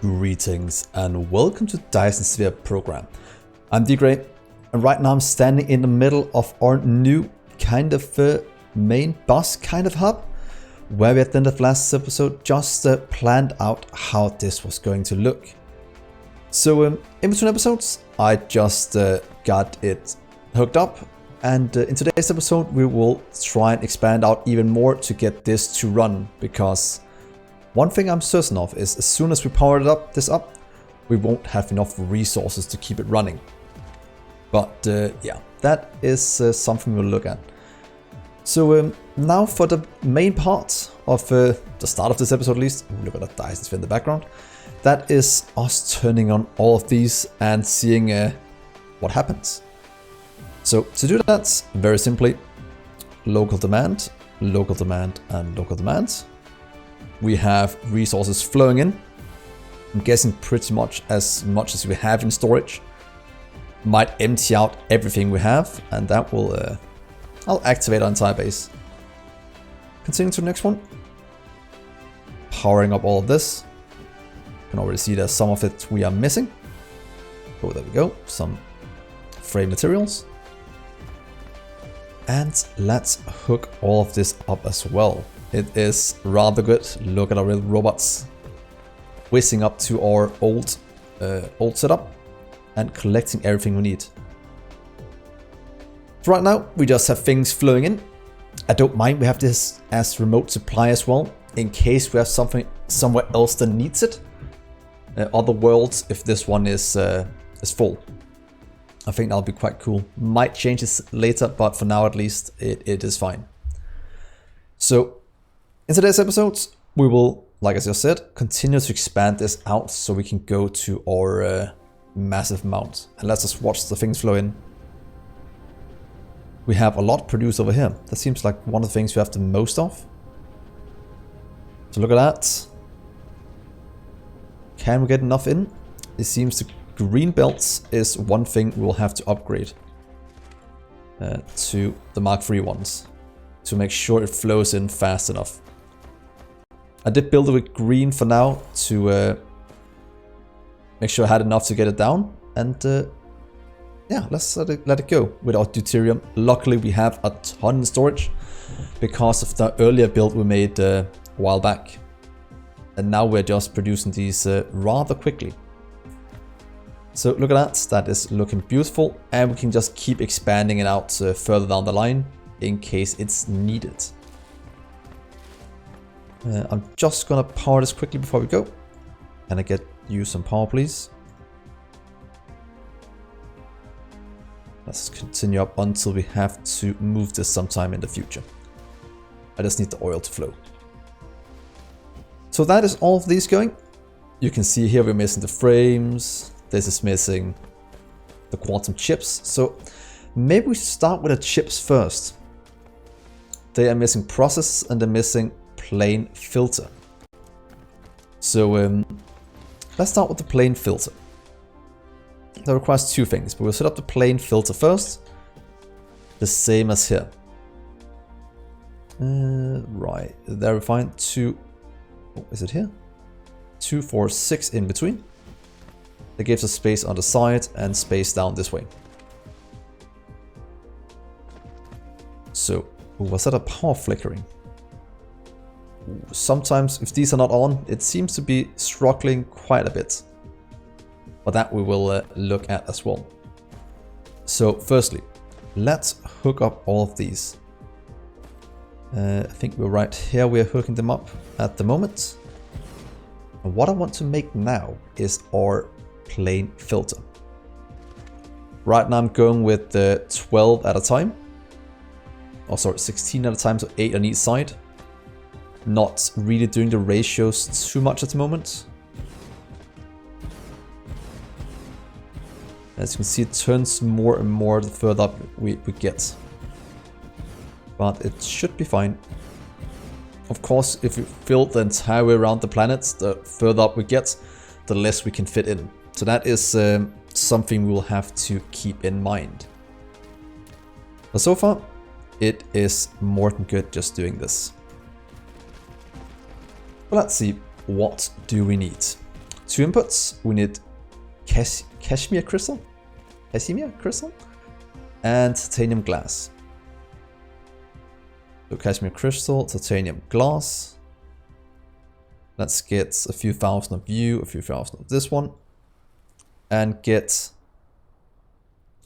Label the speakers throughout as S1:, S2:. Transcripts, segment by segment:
S1: Greetings and welcome to Dyson Sphere Program. I'm Dgray, and right now I'm standing in the middle of our new kind of main boss kind of hub, where we at the end of last episode just planned out how this was going to look. So in between episodes, I just got it hooked up, and in today's episode we will try and expand out even more to get this to run, because one thing I'm certain of is as soon as we power this up, we won't have enough resources to keep it running. But yeah, that is something we'll look at. So now for the main part of the start of this episode, at least. Look at that Dyson Sphere in the background. That is us turning on all of these and seeing what happens. So to do that, very simply, local demand, and local demand. We have resources flowing in. I'm guessing pretty much as we have in storage. Might empty out everything we have, and that will I'll activate our entire base. Continuing to the next one. Powering up all of this. You can already see there's some of it we are missing. Oh, there we go. Some frame materials. And let's hook all of this up as well. It is rather good. Look at our little robots whizzing up to our old setup and collecting everything we need. So right now we just have things flowing in. I don't mind we have this as remote supply as well, in case we have something somewhere else that needs it. Other worlds, if this one is full. I think that'll be quite cool. Might change this later, but for now at least it is fine. So in today's episodes, we will, like I just said, continue to expand this out so we can go to our massive mount. And let's just watch the things flow in. We have a lot produced over here. That seems like one of the things we have the most of. So look at that. Can we get enough in? It seems the green belts is one thing we'll have to upgrade to the Mark III ones to make sure it flows in fast enough. I did build it with green for now to make sure I had enough to get it down, and yeah, let's let it go with our deuterium. Luckily we have a ton in storage because of the earlier build we made a while back, and now we're just producing these rather quickly. So look at that, that is looking beautiful, and we can just keep expanding it out further down the line in case it's needed. I'm just gonna power this quickly before we go. Can I get you some power, please? Let's continue up until we have to move this sometime in the future. I just need the oil to flow. So that is all of these going. You can see here we're missing the frames. This is missing the quantum chips. So maybe we should start with the chips first. They are missing process and they're missing plane filter. So let's start with the plane filter. That requires two things, but we'll set up the plane filter first. The same as here. Right, there we find two. Oh, is it here? 2, 4, 6 in between. That gives us space on the side and space down this way. So was that a power flickering? Sometimes if these are not on, it seems to be struggling quite a bit. But that we will look at as well. So firstly, let's hook up all of these. I think we're right here, we're hooking them up at the moment. And what I want to make now is our plane filter. Right now I'm going with 12 at a time. Oh sorry, 16 at a time, so 8 on each side. Not really doing the ratios too much at the moment. As you can see, it turns more and more the further up we get. But it should be fine. Of course, if we fill the entire way around the planet, the further up we get, the less we can fit in. So that is something we will have to keep in mind. But so far, it is more than good just doing this. But let's see, what do we need? 2 inputs. We need cashmere crystal, and titanium glass. So cashmere crystal, titanium glass. Let's get a few thousand of you, a few thousand of this one, and get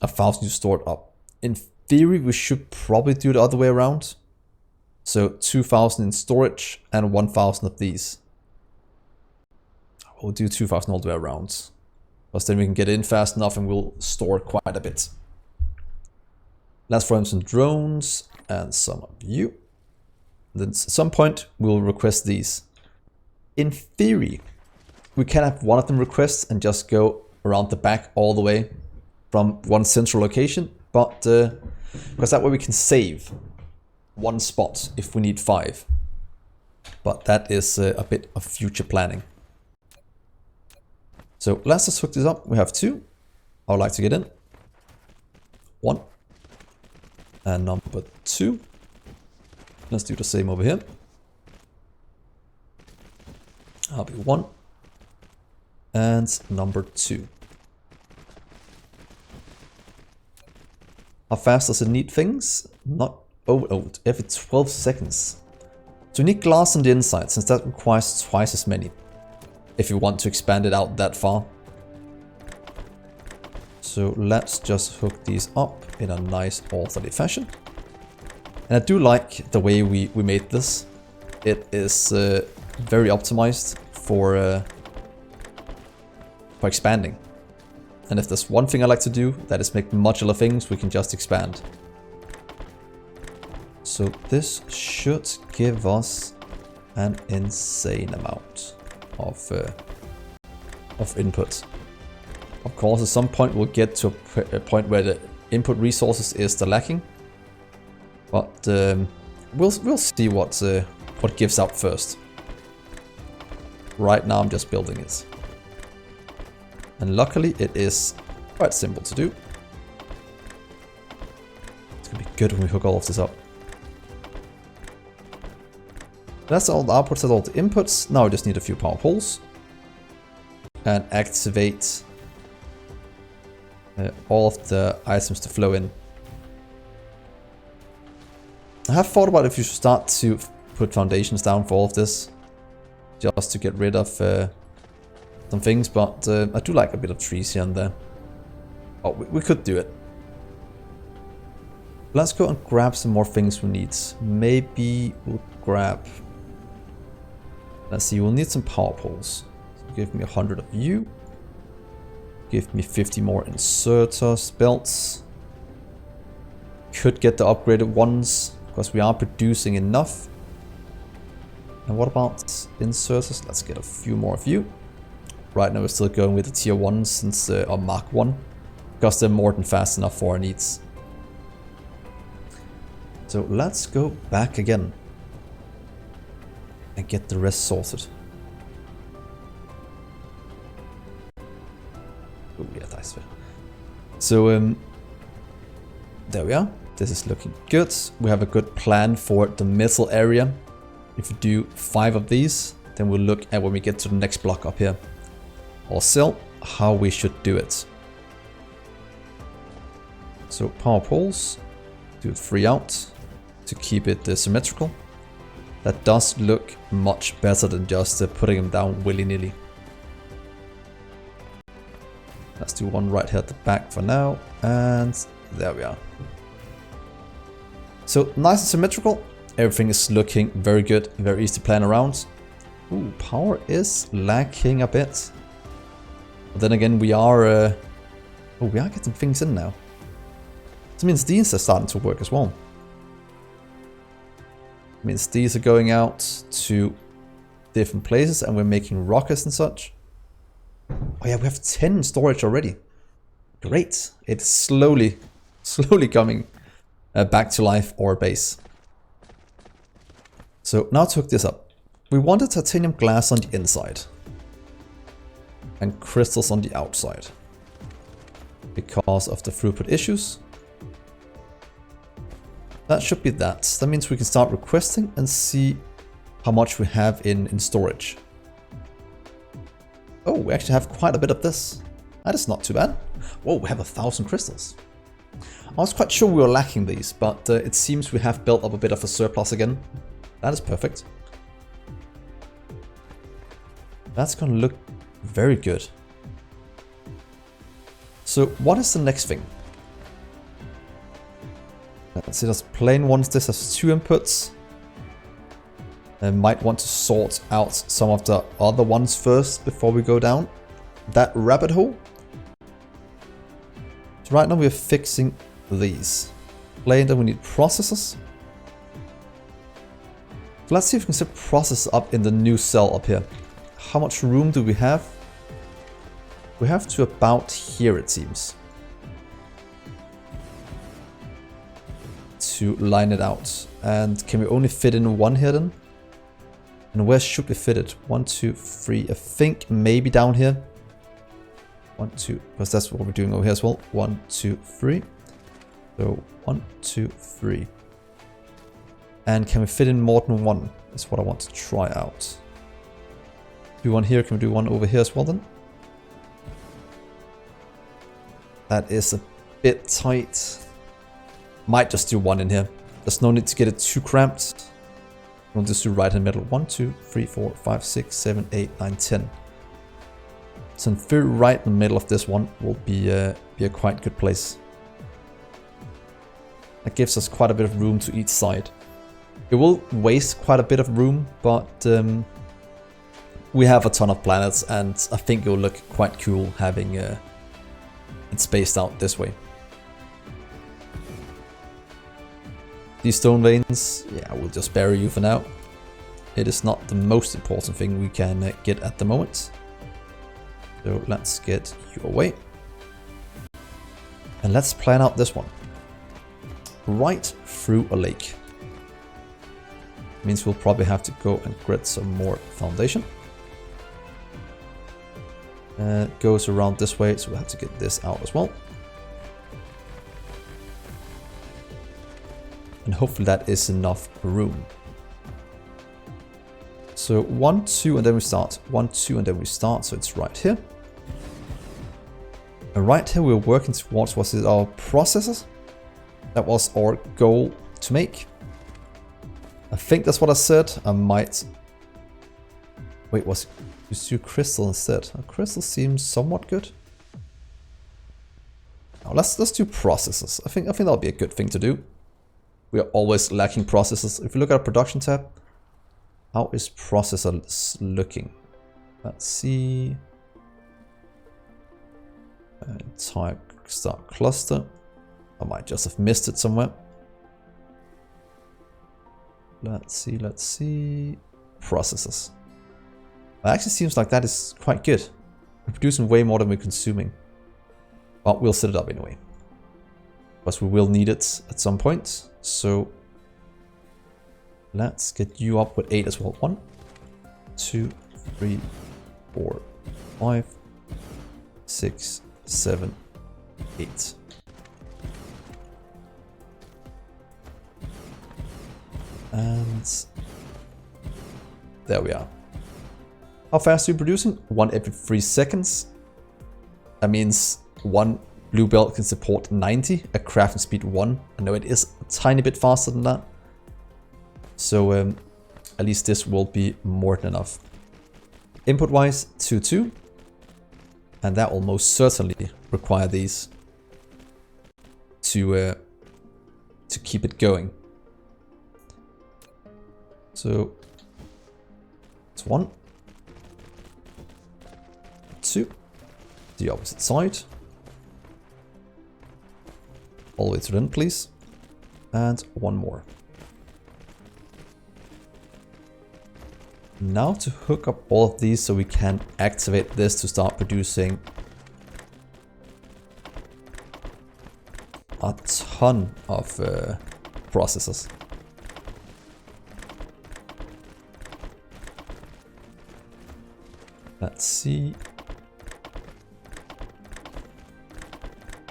S1: 1,000 you stored up. In theory, we should probably do the other way around. So 2,000 in storage and 1,000 of these. We'll do 2,000 all the way around. Because then we can get in fast enough and we'll store quite a bit. Let's throw in some drones and some of you. Then at some point we'll request these. In theory, we can have one of them request and just go around the back all the way from one central location, but because that way we can save one spot if we need 5. But that is a bit of future planning. So let's just hook this up. We have 2. I would like to get in. 1. And number 2. Let's do the same over here. I'll be 1. And number 2. How fast does it need things? Not every 12 seconds. So we need glass on the inside, since that requires twice as many. If you want to expand it out that far. So let's just hook these up in a nice orderly fashion. And I do like the way we made this. It is very optimized for expanding. And if there's one thing I like to do, that is make modular things we can just expand. So this should give us an insane amount of input. Of course, at some point we'll get to a point where the input resources is the lacking. But we'll see what gives out first. Right now I'm just building it. And luckily it is quite simple to do. It's gonna be good when we hook all of this up. That's all the outputs, that's all the inputs. Now we just need a few power poles. And activate all of the items to flow in. I have thought about if you should start to put foundations down for all of this. Just to get rid of some things, but I do like a bit of trees here and there. Oh, we could do it. Let's go and grab some more things we need. Maybe we'll grab... Let's see, we'll need some power poles. So give me 100 of you. Give me 50 more inserters, belts. Could get the upgraded ones, because we are producing enough. And what about inserters? Let's get a few more of you. Right now we're still going with the tier 1 since our Mark 1. Because they're more than fast enough for our needs. So let's go back again. And get the rest sorted. Oh yeah, Dyson Sphere. So there we are. This is looking good. We have a good plan for the metal area. If we do 5 of these, then we'll look at when we get to the next block up here. Also, how we should do it. So power poles, do 3 out to keep it symmetrical. That does look much better than just putting them down willy-nilly. Let's do 1 right here at the back for now, and there we are. So nice and symmetrical. Everything is looking very good, very easy to plan around. Ooh, power is lacking a bit. But then again, we are getting things in now. This means these are starting to work as well. It means these are going out to different places and we're making rockets and such. Oh yeah, we have 10 storage already. Great. It's slowly coming back to life, our base. So now to hook this up. We wanted titanium glass on the inside. And crystals on the outside. Because of the throughput issues. That should be that. That means we can start requesting and see how much we have in storage. Oh, we actually have quite a bit of this. That is not too bad. Whoa, we have 1,000 crystals. I was quite sure we were lacking these, but it seems we have built up a bit of a surplus again. That is perfect. That's gonna look very good. So what is the next thing? Let's see, there's plain ones. This has 2 inputs. I might want to sort out some of the other ones first before we go down that rabbit hole. So right now we're fixing these. Plain, then we need processors. So let's see if we can set processors up in the new cell up here. How much room do we have? We have to about here, it seems, to line it out. And can we only fit in one here then? And where should we fit it? 1, 2, 3. I think maybe down here. 1, 2, because that's what we're doing over here as well. 1, 2, 3. So 1, 2, 3. And can we fit in more than one? That's what I want to try out. Do one here. Can we do one over here as well then? That is a bit tight. Might just do one in here. There's no need to get it too cramped. We'll just do right in the middle. 1, 2, 3, 4, 5, 6, 7, 8, 9, 10. So in theory, right in the middle of this one will be a quite good place. That gives us quite a bit of room to each side. It will waste quite a bit of room, but we have a ton of planets, and I think it will look quite cool having it spaced out this way. These stone veins, yeah, we'll just bury you for now. It is not the most important thing we can get at the moment. So let's get you away. And let's plan out this one. Right through a lake. Means we'll probably have to go and grid some more foundation. It goes around this way, so we'll have to get this out as well. And hopefully that is enough room. So 1, 2, and then we start. 1, 2, and then we start. So it's right here. And right here we're working towards, was it our processors? That was our goal to make. I think that's what I said. I might... Wait, was it use 2 crystal instead? A crystal seems somewhat good. Now let's do processors. I think that'll be a good thing to do. We are always lacking processors. If you look at our production tab, how is processors looking? Let's see. Type start cluster. I might just have missed it somewhere. Let's see. Processors. It actually seems like that is quite good. We're producing way more than we're consuming. But we'll set it up anyway. Because we will need it at some point. So let's get you up with 8 as well. 1, 2, 3, 4, 5, 6, 7, 8. And there we are. How fast are you producing? 1 every 3 seconds. That means 1 blue belt can support 90 at crafting speed 1. I know it is a tiny bit faster than that. So at least this will be more than enough. Input wise, 2, 2. And that will most certainly require these to keep it going. So it's 1, 2, the opposite side. All the way to the end, please. And 1 more. Now to hook up all of these so we can activate this to start producing a ton of processors. Let's see.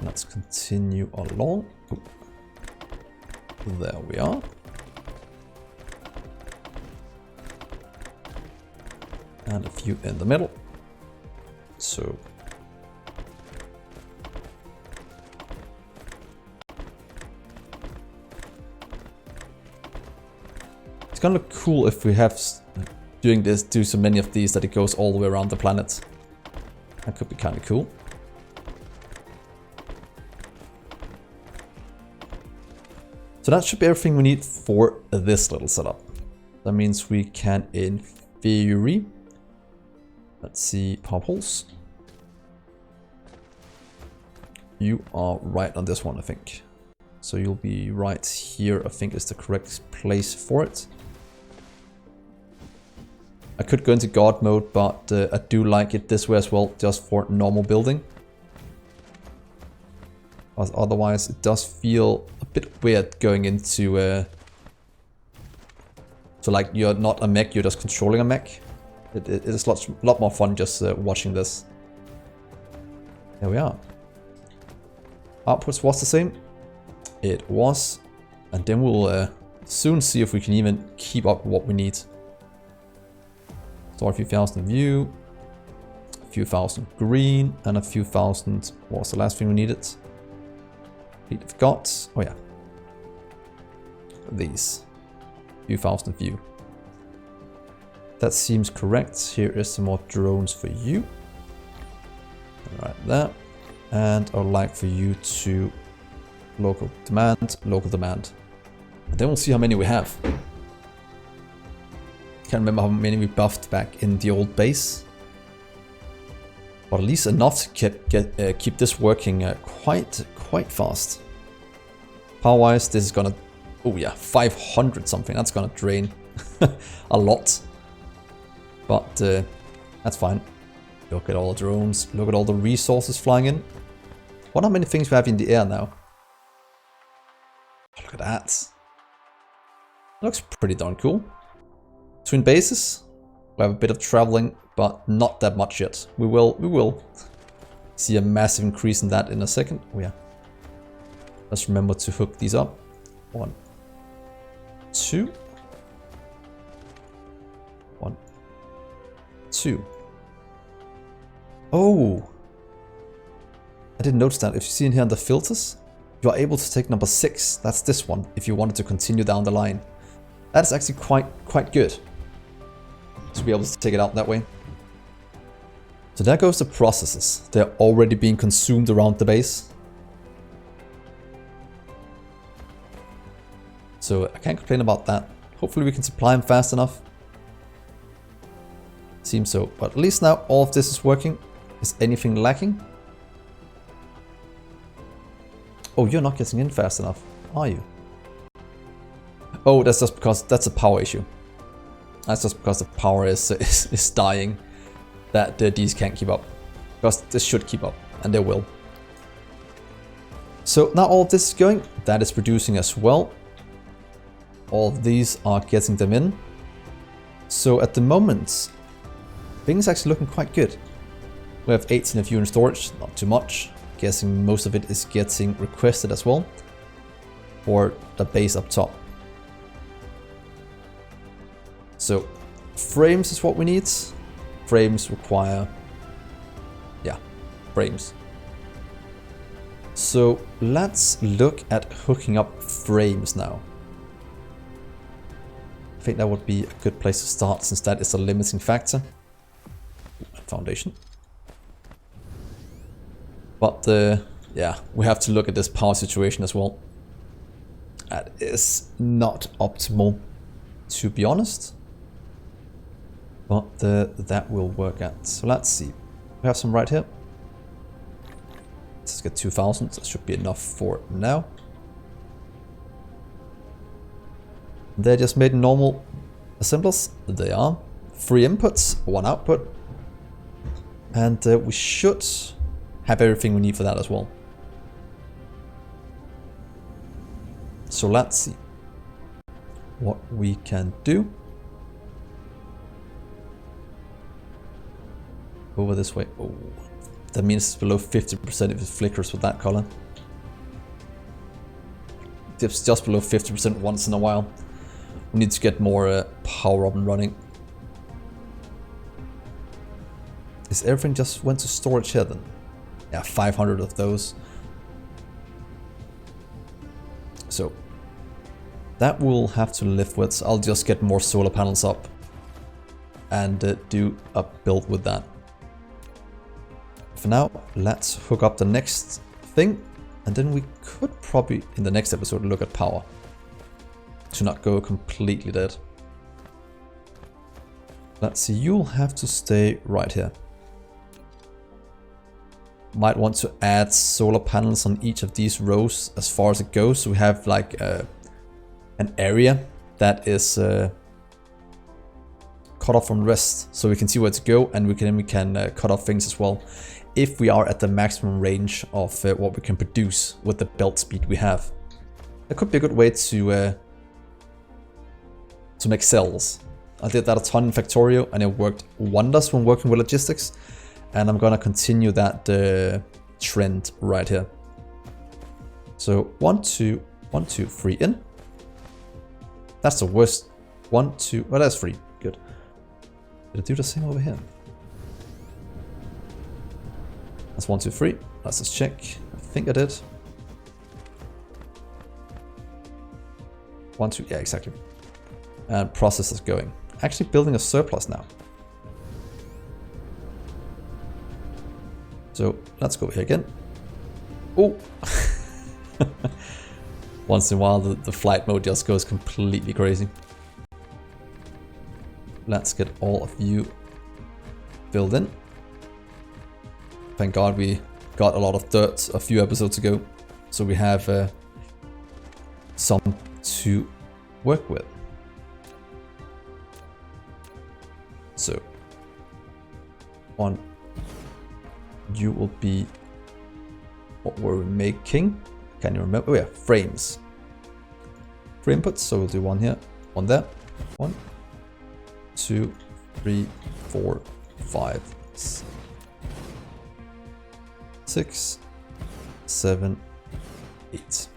S1: Let's continue along. Ooh. There we are. And a few in the middle. So it's gonna look cool if we have do so many of these that it goes all the way around the planet. That could be kind of cool. So that should be everything we need for this little setup. That means we can, in theory, let's see, pop holes. You are right on this one, I think. So you'll be right here, I think is the correct place for it. I could go into God mode, but I do like it this way as well, just for normal building. Otherwise, it does feel a bit weird going into... so like, you're not a mech, you're just controlling a mech. It is a lot more fun just watching this. There we are. Outputs was the same. It was. And then we'll soon see if we can even keep up what we need. So a few thousand view, a few thousand green, and a few thousand... What was the last thing we needed? We've got... Oh yeah. These. Few thousand view. That seems correct. Here is some more drones for you. Right there. And I would like for you to local demand. And then we'll see how many we have. Can't remember how many we buffed back in the old base. But at least enough to keep this working quite fast. Power-wise, this is gonna... Oh yeah, 500 something. That's gonna drain a lot. But that's fine. Look at all the drones. Look at all the resources flying in. Wonder how many things we have in the air now. Oh, look at that. Looks pretty darn cool. Between bases, we have a bit of traveling, but not that much yet. We will see a massive increase in that in a second. Oh yeah. Let's remember to hook these up. 1, 2. 1, 2. Oh! I didn't notice that. If you see in here under filters, you are able to take number 6. That's this one, if you wanted to continue down the line. That is actually quite good. To be able to take it out that way. So there goes the processes. They're already being consumed around the base. So I can't complain about that. Hopefully we can supply them fast enough. Seems so. But at least now all of this is working. Is anything lacking? Oh, you're not getting in fast enough, are you? Oh, that's just because that's a power issue. That's just because the power is dying. That these can't keep up. Because this should keep up, and they will. So now all of this is going. That is producing as well. All of these are getting them in. So at the moment, things are actually looking quite good. We have 18 of you in storage, not too much. Guessing most of it is getting requested as well. For the base up top. So frames is what we need. Frames require, yeah, frames. So let's look at hooking up frames now. I think that would be a good place to start since that is a limiting factor. Foundation. But yeah, we have to look at this power situation as well. That is not optimal, to be honest. But that will work out. So let's see. We have some right here. Let's get 2000. That should be enough for now. They're just made normal assemblers. They are. 3 inputs, 1 output. And we should have everything we need for that as well. So let's see what we can do. Over this way. Oh, that means it's below 50% if it flickers with that color. Dips just below 50% once in a while. We need to get more power up and running. Is everything just went to storage here then? Yeah, 500 of those. So that we'll have to live with. I'll just get more solar panels up and do a build with that. For now, let's hook up the next thing, and then we could probably in the next episode look at power to not go completely dead. Let's see, you'll have to stay right here. Might want to add solar panels on each of these rows as far as it goes, so we have like an area that is cut off from the rest, so we can see where to go, and we can cut off things as well if we are at the maximum range of what we can produce with the belt speed we have. That could be a good way to make cells. I did that a ton in Factorio and it worked wonders when working with logistics, and I'm gonna continue that trend right here. So 1, 2, 1, 2, 3 in. That's the worst. 1, 2, well that's 3, good. Did I do the same over here? That's 1, 2, 3. Let's just check. I think I did. 1, 2, yeah, exactly. And process is going. Actually building a surplus now. So let's go here again. Oh! Once in a while the flight mode just goes completely crazy. Let's get all of you filled in. Thank God we got a lot of dirt a few episodes ago, so we have some to work with. So, you will be what we're making. Can you remember? Oh yeah, frames. Frame inputs, so we'll do 1 here, 1 there. 1, 2, 3, 4, 5, 6, 7, 8.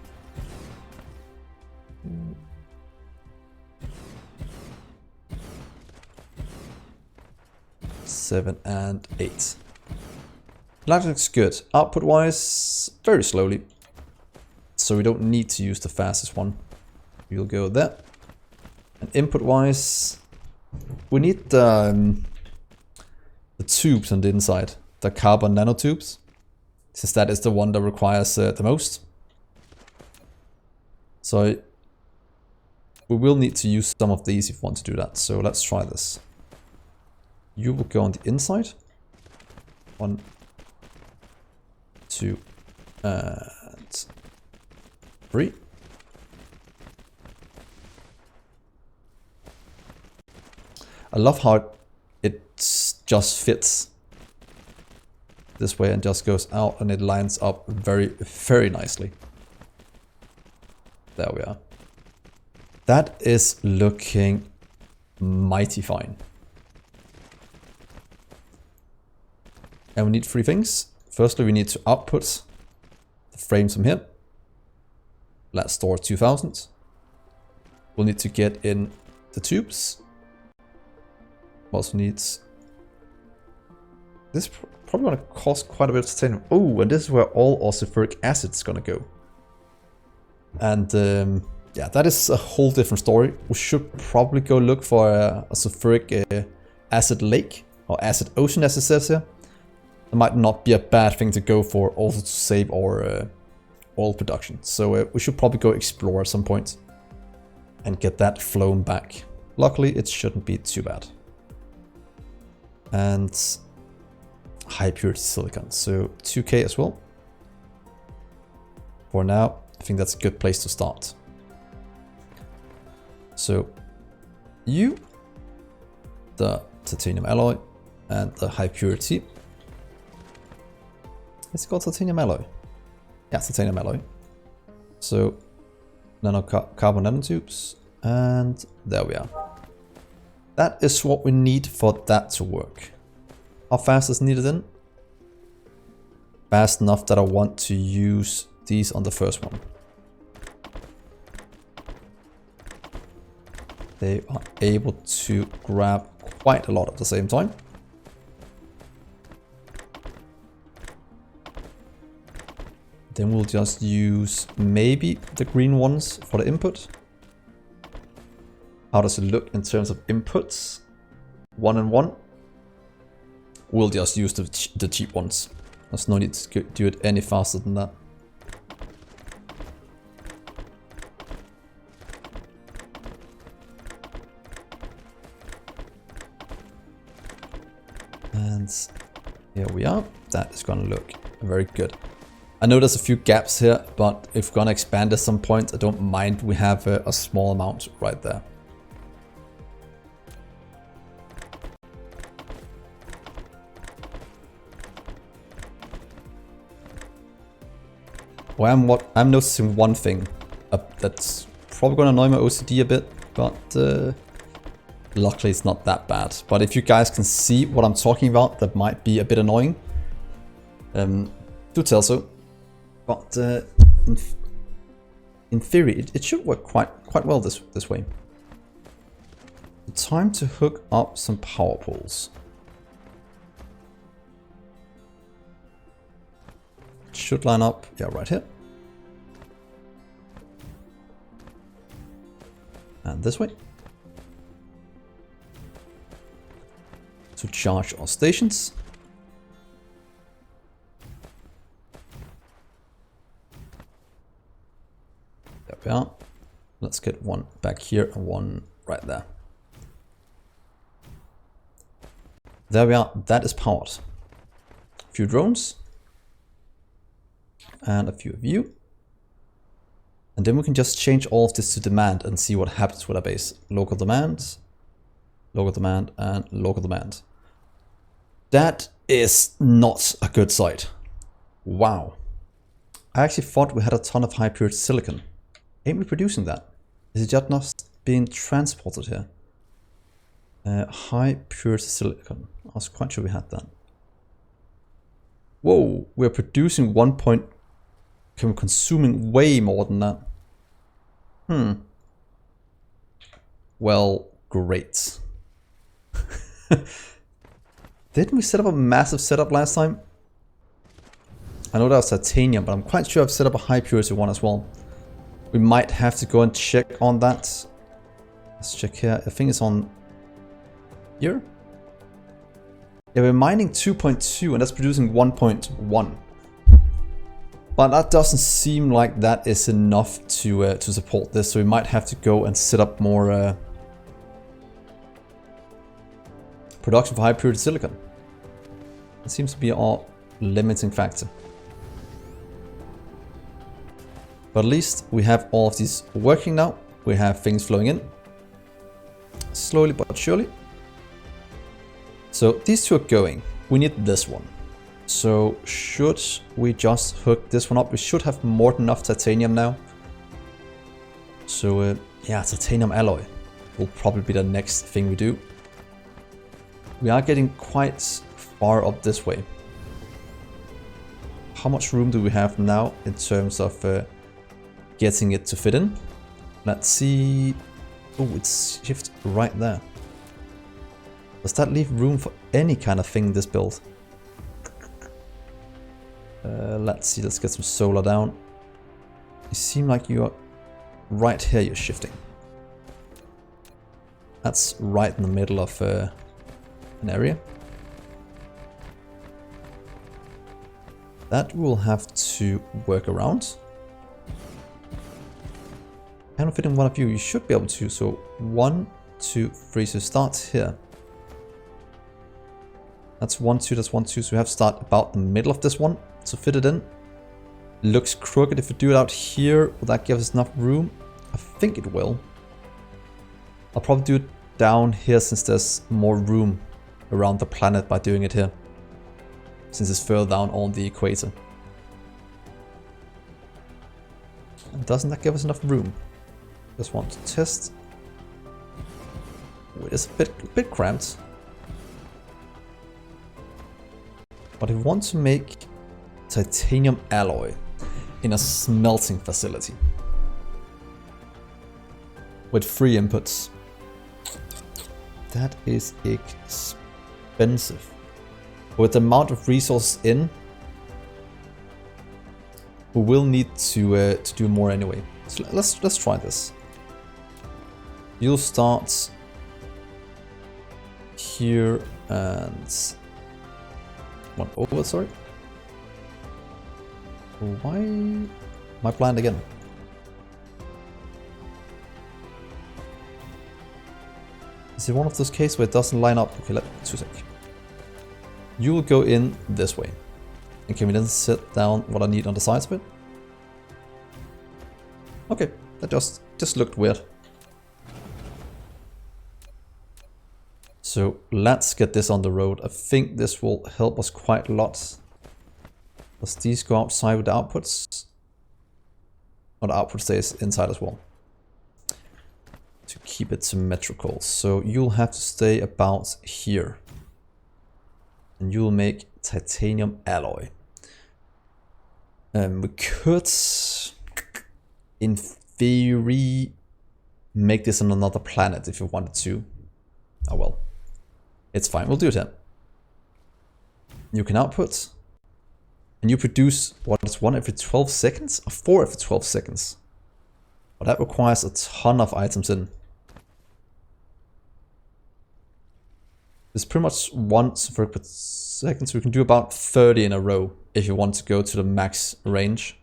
S1: 7 and 8. That looks good. Output wise, very slowly. So we don't need to use the fastest one. We'll go there. And input wise, we need the tubes on the inside, the carbon nanotubes, since that is the one that requires the most. So we will need to use some of these if we want to do that. So let's try this. You will go on the inside. 1, 2, and 3. I love how it just fits this way and just goes out, and it lines up very, very nicely. There we are. That is looking mighty fine. And we need 3 things. Firstly, we need to output the frames from here. Let's store 2000. We'll need to get in the tubes. Also needs... This is probably going to cost quite a bit of titanium. Oh, and this is where all our sulfuric acid is going to go. And yeah, that is a whole different story. We should probably go look for a sulfuric acid lake, or acid ocean as it says here. It might not be a bad thing to go for, also to save our oil production. So we should probably go explore at some point and get that flown back. Luckily, it shouldn't be too bad. And high purity silicon, so 2K as well. For now, I think that's a good place to start. So you, the titanium alloy, and the high purity. It's called titanium alloy. Yeah, titanium alloy. So carbon nanotubes, and there we are. That is what we need for that to work. How fast is needed in? Fast enough that I want to use these on the first one. They are able to grab quite a lot at the same time. Then we'll just use maybe the green ones for the input. How does it look in terms of inputs? 1 and 1. We'll just use the cheap ones. There's no need to do it any faster than that. And here we are. That is going to look very good. I know there's a few gaps here, but if we're going to expand at some point, I don't mind. We have a small amount right there. Well, I'm noticing one thing that's probably going to annoy my OCD a bit, but luckily it's not that bad. But if you guys can see what I'm talking about, that might be a bit annoying. Do tell so. But in theory, it should work quite well this way. Time to hook up some power poles. Should line up, yeah, right here. And this way. To charge our stations. There we are. Let's get one back here and one right there. There we are, that is powered. A few drones. And a few of you. And then we can just change all of this to demand and see what happens with our base. Local demand, and local demand. That is not a good sight. Wow. I actually thought we had a ton of high purity silicon. Ain't we producing that? Is it just not being transported here? High purity silicon. I was quite sure we had that. Whoa, we're producing consuming way more than that. Well, great. Didn't we set up a massive setup last time? I know that was titanium, but I'm quite sure I've set up a high purity one as well. We might have to go and check on that. Let's check here. I think it's on here. Yeah, we're mining 2.2 and that's producing 1.1. But that doesn't seem like that is enough to support this, so we might have to go and set up more production for high purity silicon. It seems to be our limiting factor. But at least we have all of these working now. We have things flowing in. Slowly but surely. So these two are going. We need this one. So should we just hook this one up? We should have more than enough titanium now. So yeah, titanium alloy will probably be the next thing we do. We are getting quite far up this way. How much room do we have now in terms of getting it to fit in? Let's see. Oh, it's shift right there. Does that leave room for any kind of thing in this build? Let's see, let's get some solar down. You seem like you're right here, you're shifting. That's right in the middle of an area. That we'll have to work around. Can fit in one of you? You should be able to. So 1, 2, 3. So start here. That's 1, 2. That's 1, 2. So we have to start about the middle of this one to fit it in. Looks crooked. If we do it out here, will that give us enough room? I think it will. I'll probably do it down here since there's more room around the planet by doing it here. Since it's further down on the equator. And doesn't that give us enough room? Just want to test. Oh, it is a bit cramped. But if we want to make titanium alloy in a smelting facility with 3 inputs, that is expensive. With the amount of resources in, we will need to do more anyway. So let's try this. You'll start here and one over. Sorry. Why am I blind again? Is it one of those cases where it doesn't line up? Okay, 2 seconds. You will go in this way. And can we then set down what I need on the sides of it? Okay, that just looked weird. So let's get this on the road. I think this will help us quite a lot. Does these go outside with the outputs? Or the output stays inside as well. To keep it symmetrical. So you'll have to stay about here. And you'll make titanium alloy. We could, in theory, make this on another planet if you wanted to. Oh well. It's fine, we'll do it then. You can output. And you produce, what is 1 every 12 seconds? Or 4 every 12 seconds? Well, that requires a ton of items in. There's pretty much 1 per second, so we can do about 30 in a row if you want to go to the max range.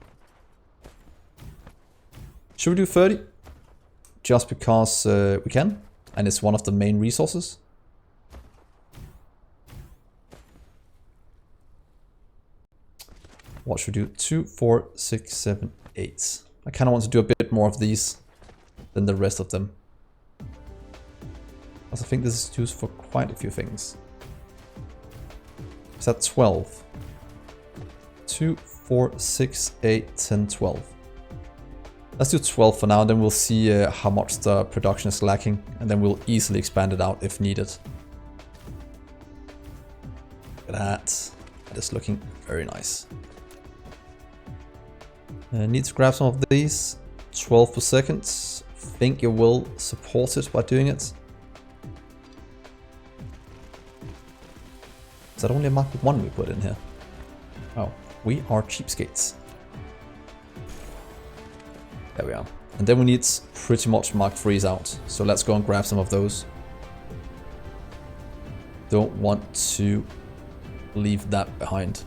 S1: Should we do 30? Just because we can, and it's one of the main resources. What should we do? 2, 4, 6, 7, 8. I kind of want to do a bit more of these than the rest of them. I think this is used for quite a few things. Is that 12? 2, 4, 6, 8, 10, 12. Let's do 12 for now, then we'll see how much the production is lacking, and then we'll easily expand it out if needed. Look at that. That is looking very nice. Need to grab some of these. 12 per second. Think it will support it by doing it. Is that only a Mark 1 we put in here? Oh, we are cheapskates. There we are. And then we need pretty much Mark 3s out. So let's go and grab some of those. Don't want to leave that behind.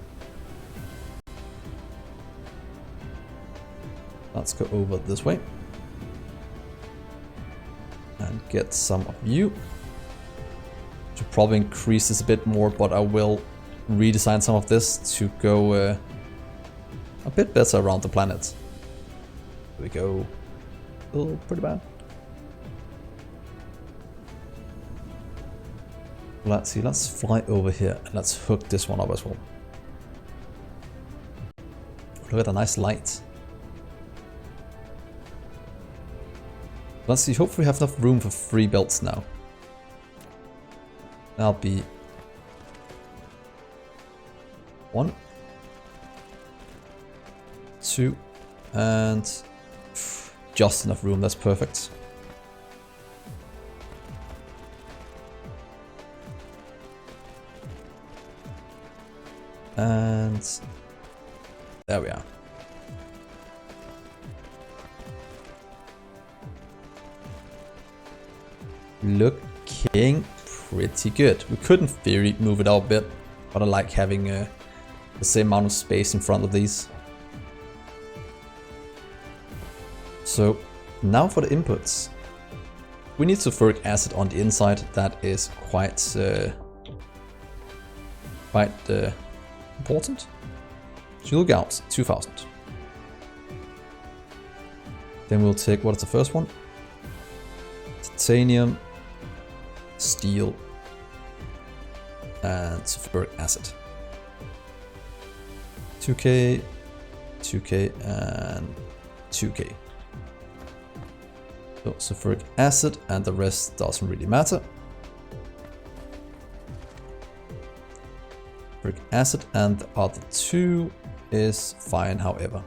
S1: Let's go over this way. And get some of you. Should probably increase this a bit more, but I will redesign some of this to go a bit better around the planet. Here we go. Oh, pretty bad. Let's see, let's fly over here and let's hook this one up as well. Look at the nice light. Let's see, hopefully we have enough room for 3 belts now. That'll be 1, 2, and just enough room, that's perfect. And there we are. Looking pretty good. We could in theory move it out a bit, but I like having the same amount of space in front of these. So now for the inputs. We need sulfuric acid on the inside. That is quite important. Fuel gauss 2000. Then we'll take, what is the first one? Titanium, steel, and sulfuric acid. 2K, 2K, and 2K. So sulfuric acid, and the rest doesn't really matter. Sulfuric acid and the other 2 is fine, however.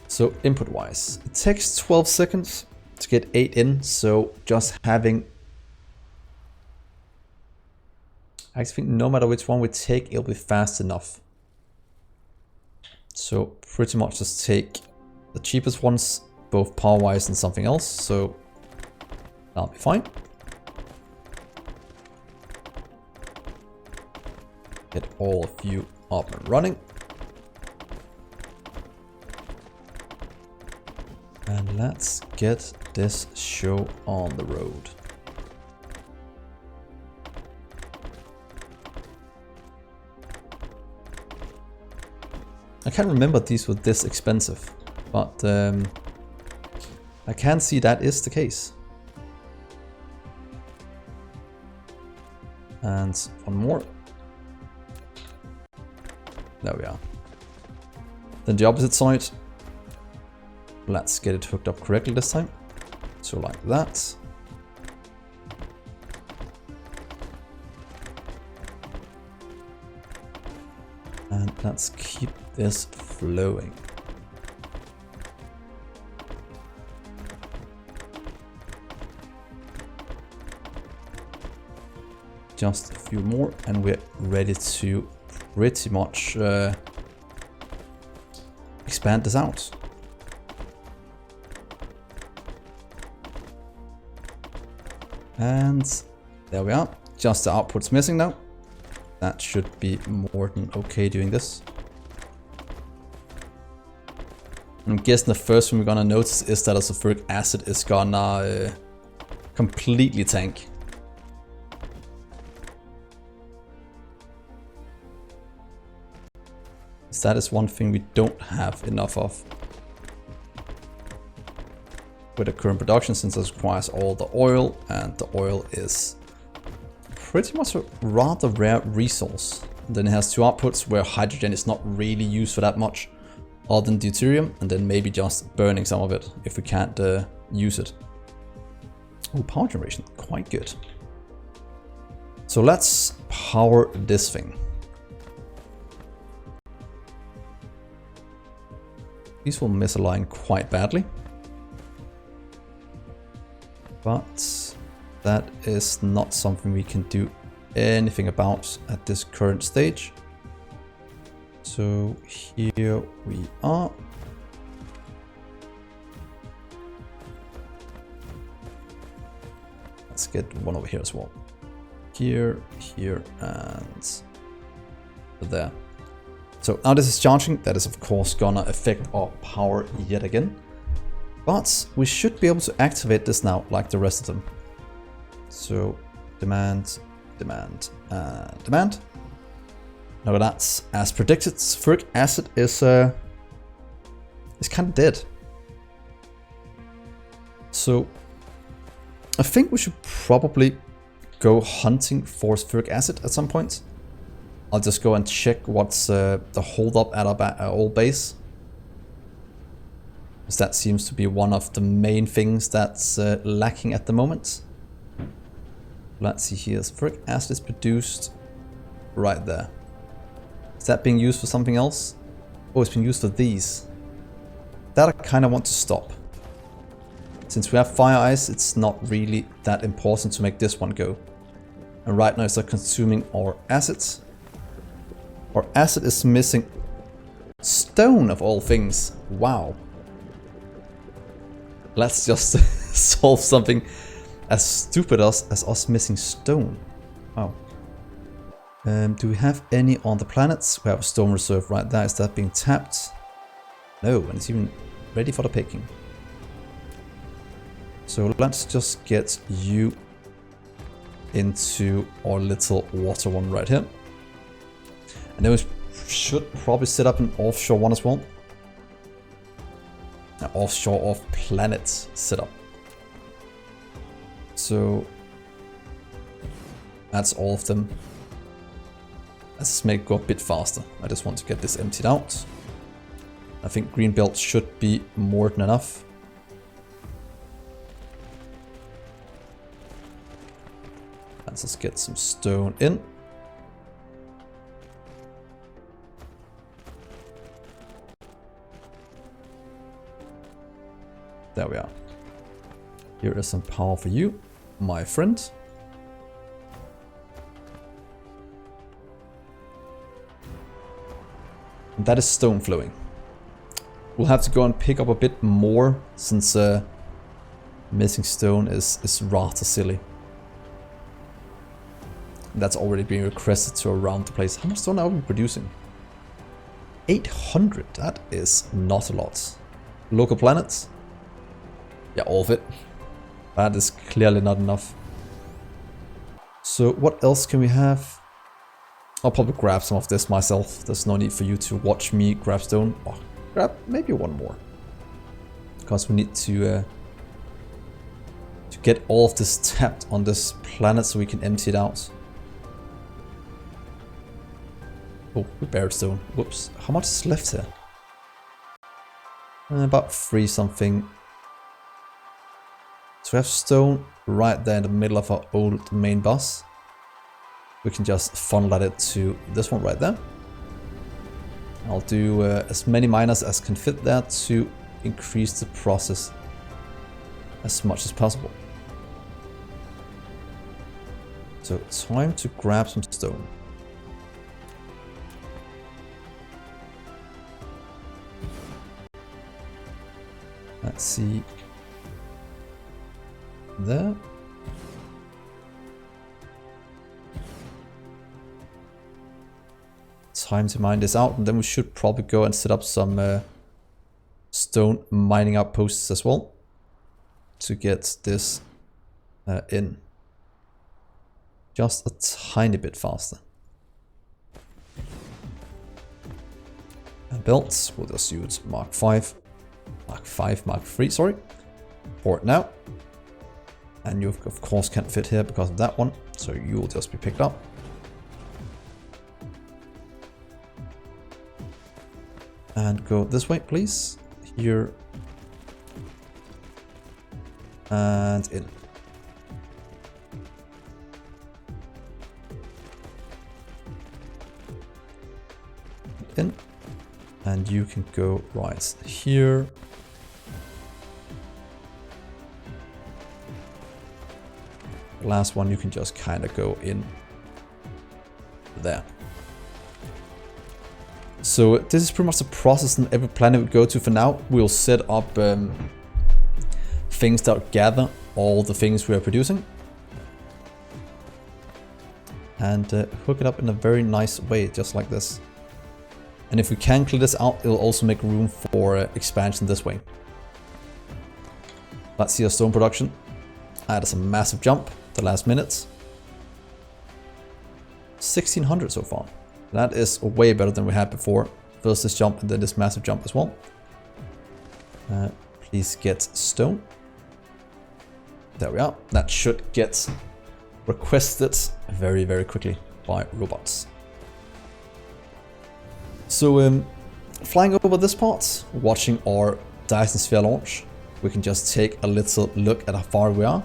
S1: So input wise, it takes 12 seconds to get 8 in, so just having I think no matter which one we take, it'll be fast enough. So pretty much just take the cheapest ones, both power-wise and something else, so that'll be fine. Get all of you up and running. And let's get this show on the road. I can't remember these were this expensive, but I can see that is the case. And one more. There we are. Then the opposite side. Let's get it hooked up correctly this time. So like that. And let's keep this flowing. Just a few more and we're ready to pretty much expand this out. And there we are. Just the output's missing now. That should be more than okay doing this. I'm guessing the first thing we're gonna notice is that our sulfuric acid is gonna completely tank. So that is one thing we don't have enough of with the current production, since it requires all the oil, and the oil is pretty much a rather rare resource. And then it has two outputs where hydrogen is not really used for that much other than deuterium, and then maybe just burning some of it if we can't use it. Oh, power generation, quite good. So let's power this thing. These will misalign quite badly. But that is not something we can do anything about at this current stage. So here we are. Let's get one over here as well. Here, here, and there. So now this is charging. That is of course gonna affect our power yet again. But we should be able to activate this now like the rest of them. So demand, demand, demand. Now that's as predicted. Sulfuric acid is kind of dead. So I think we should probably go hunting for sulfuric acid at some point. I'll just go and check what's the holdup at our old base. Because that seems to be one of the main things that's lacking at the moment. Let's see here. Sulfuric acid is produced right there. Is that being used for something else? Oh, it's being used for these. That I kind of want to stop. Since we have fire ice, it's not really that important to make this one go. And right now it's consuming our acids. Our acid is missing stone of all things. Wow. Let's just solve something as stupid as us missing stone. Wow. Do we have any on the planets? We have a stone reserve right there. Is that being tapped? No, and it's even ready for the picking. So let's just get you into our little water one right here. And then we should probably set up an offshore one as well. An offshore off-planet setup. So that's all of them. Let's make it go a bit faster. I just want to get this emptied out. I think green belt should be more than enough. Let's just get some stone in. There we are. Here is some power for you, my friend. And that is stone flowing. We'll have to go and pick up a bit more since missing stone is rather silly. That's already being requested to around the place. How much stone are we producing? 800, that is not a lot. Local planets? Yeah, all of it. That is clearly not enough. So what else can we have? I'll probably grab some of this myself. There's no need for you to watch me grab stone. Oh, grab maybe one more. Because we need to get all of this tapped on this planet so we can empty it out. Oh, we buried stone. Whoops. How much is left here? About 3 something. So we have stone right there in the middle of our old main bus. We can just funnel it to this one right there. I'll do as many miners as can fit there to increase the process as much as possible. So time to grab some stone. Let's see. There. Time to mine this out, and then we should probably go and set up some stone mining outposts as well to get this in just a tiny bit faster. And belts, we'll just use Mark 5, Mark 3, sorry, for it now. And you of course can't fit here because of that one, so you will just be picked up. And go this way, please. Here. And in. In. And you can go right here. The last one you can just kind of go in there. So this is pretty much the process in every planet we go to for now. We'll set up things that gather all the things we are producing. And hook it up in a very nice way, just like this. And if we can clear this out, it'll also make room for expansion this way. Let's see our stone production. That is a massive jump the last minute. 1600 so far. That is way better than we had before. First this jump and then this massive jump as well. Please get stone. There we are. That should get requested very, very quickly by robots. So flying over this part, watching our Dyson Sphere launch, we can just take a little look at how far we are.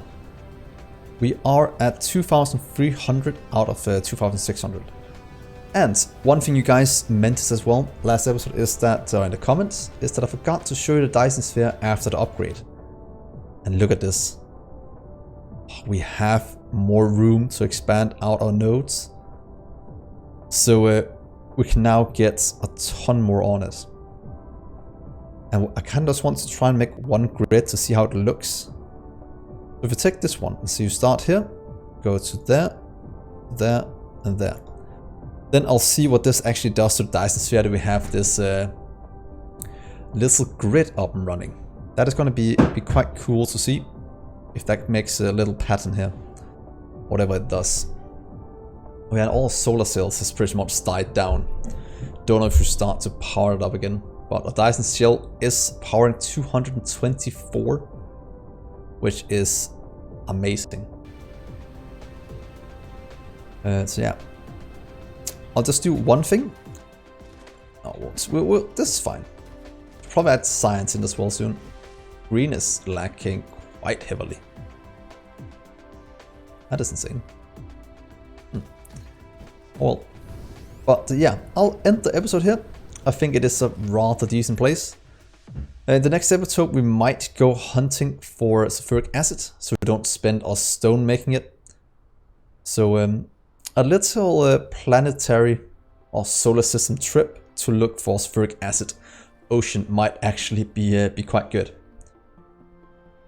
S1: We are at 2,300 out of 2,600. And one thing you guys mentioned as well last episode is that, in the comments, is that I forgot to show you the Dyson Sphere after the upgrade. And look at this. We have more room to expand out our nodes. So we can now get a ton more on it. And I kind of just want to try and make one grid to see how it looks. So if you take this one, so you start here, go to there, there, and there. Then I'll see what this actually does to the Dyson Sphere. Do we have this little grid up and running? That is going to be quite cool to see if that makes a little pattern here, whatever it does. Oh yeah, and all solar cells has pretty much died down. Don't know if you start to power it up again, but a Dyson shell is powering 224, which is amazing. So yeah. I'll just do one thing. Oh, this is fine. Probably add science in as well soon. Green is lacking quite heavily. That is insane. Well, but yeah, I'll end the episode here. I think it is a rather decent place. In the next episode, we might go hunting for sulfuric acid, so we don't spend our stone making it. So a little planetary or solar system trip to look for spheric acid. Ocean might actually be quite good.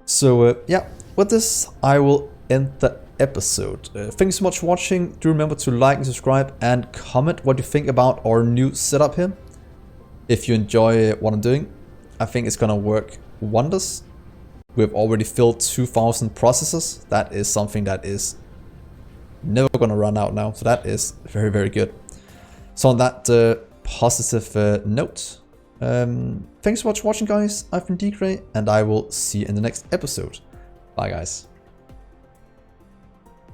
S1: So yeah, with this I will end the episode. Thanks so much for watching. Do remember to like and subscribe and comment what you think about our new setup here. If you enjoy what I'm doing, I think it's gonna work wonders. We've already filled 2,000 processors. That is something that is never gonna run out now. So that is very, very good. So on that positive note, thanks so much for watching, guys. I've been Dgray, and I will see you in the next episode. Bye, guys.